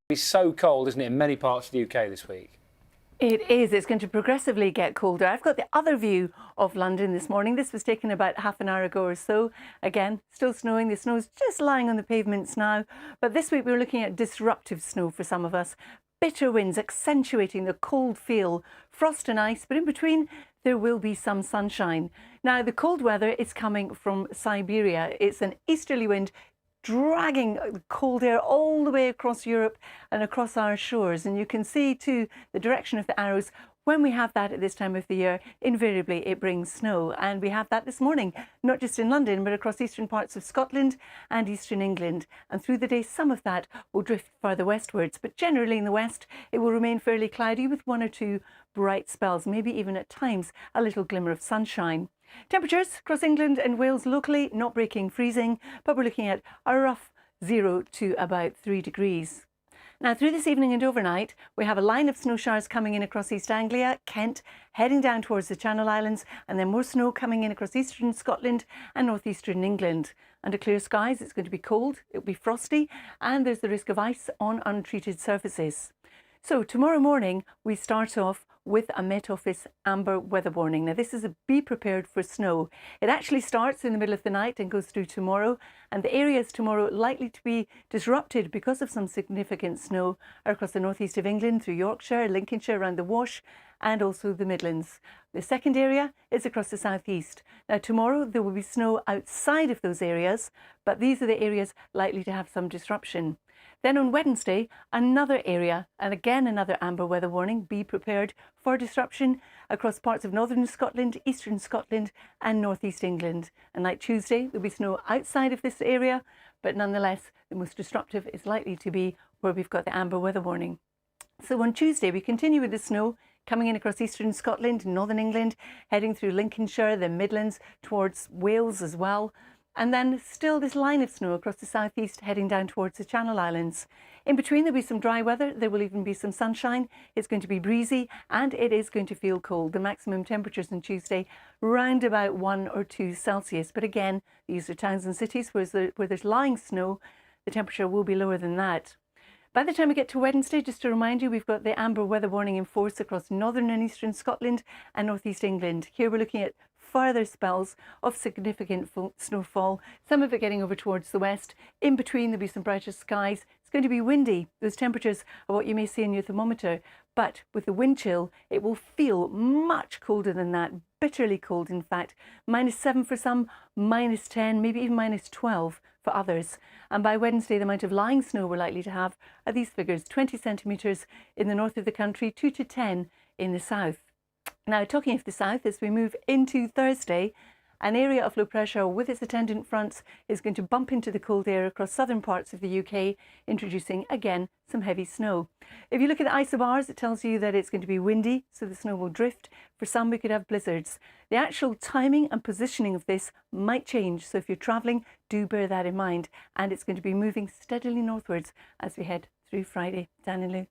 It's so cold, isn't it, in many parts of the UK this week? It is. It's going to progressively get colder. I've got the other view of London this morning. This was taken about half an hour ago or so. Again, still snowing. The snow's just lying on the pavements now. But this week we're looking at disruptive snow for some of us. Bitter winds accentuating the cold feel, frost and ice, but in between there will be some sunshine. Now, the cold weather is coming from Siberia. It's an easterly wind dragging the cold air all the way across Europe and across our shores. And you can see too the direction of the arrows. When we have that at this time of the year, invariably it brings snow. And we have that this morning, not just in London, but across eastern parts of Scotland and eastern England. And through the day, some of that will drift further westwards. But generally in the west, it will remain fairly cloudy with one or two bright spells, maybe even at times a little glimmer of sunshine. Temperatures across England and Wales locally not breaking freezing, but we're looking at a rough 0 to about 3 degrees. Now, through this evening and overnight, we have a line of snow showers coming in across East Anglia, Kent, heading down towards the Channel Islands, and then more snow coming in across eastern Scotland and northeastern England. Under clear skies, it's going to be cold, it'll be frosty, and there's the risk of ice on untreated surfaces. So tomorrow morning, we start off with a Met Office amber weather warning. Now, this is a be prepared for snow. It actually starts in the middle of the night and goes through tomorrow. And the areas tomorrow likely to be disrupted because of some significant snow are across the northeast of England, through Yorkshire, Lincolnshire, around the Wash, and also the Midlands. The second area is across the southeast. Now, tomorrow there will be snow outside of those areas, but these are the areas likely to have some disruption. Then on Wednesday, another area, and again another amber weather warning. Be prepared for disruption across parts of northern Scotland, eastern Scotland and northeast England. And like Tuesday, there'll be snow outside of this area, but nonetheless, the most disruptive is likely to be where we've got the amber weather warning. So on Tuesday, we continue with the snow coming in across eastern Scotland, northern England, heading through Lincolnshire, the Midlands, towards Wales as well. And then still this line of snow across the southeast heading down towards the Channel Islands. In between there'll be some dry weather, there will even be some sunshine. It's going to be breezy and it is going to feel cold. The maximum temperatures on Tuesday round about 1 or 2 Celsius. But again, these are towns and cities where there's lying snow, the temperature will be lower than that. By the time we get to Wednesday, just to remind you, we've got the amber weather warning in force across northern and eastern Scotland and northeast England. Here we're looking at further spells of significant snowfall, some of it getting over towards the west. In between there'll be some brighter skies. It's going to be windy. Those temperatures are what you may see in your thermometer, but with the wind chill it will feel much colder than that, bitterly cold in fact. -7 for some, -10, maybe even -12 for others. And by Wednesday the amount of lying snow we're likely to have are these figures: 20 centimetres in the north of the country, 2 to 10 in the south. Now, talking of the south, as we move into Thursday, an area of low pressure with its attendant fronts is going to bump into the cold air across southern parts of the UK, introducing again some heavy snow. If you look at the isobars, it tells you that it's going to be windy, so the snow will drift. For some, we could have blizzards. The actual timing and positioning of this might change, so if you're travelling, do bear that in mind. And it's going to be moving steadily northwards as we head through Friday. Dan and Lou.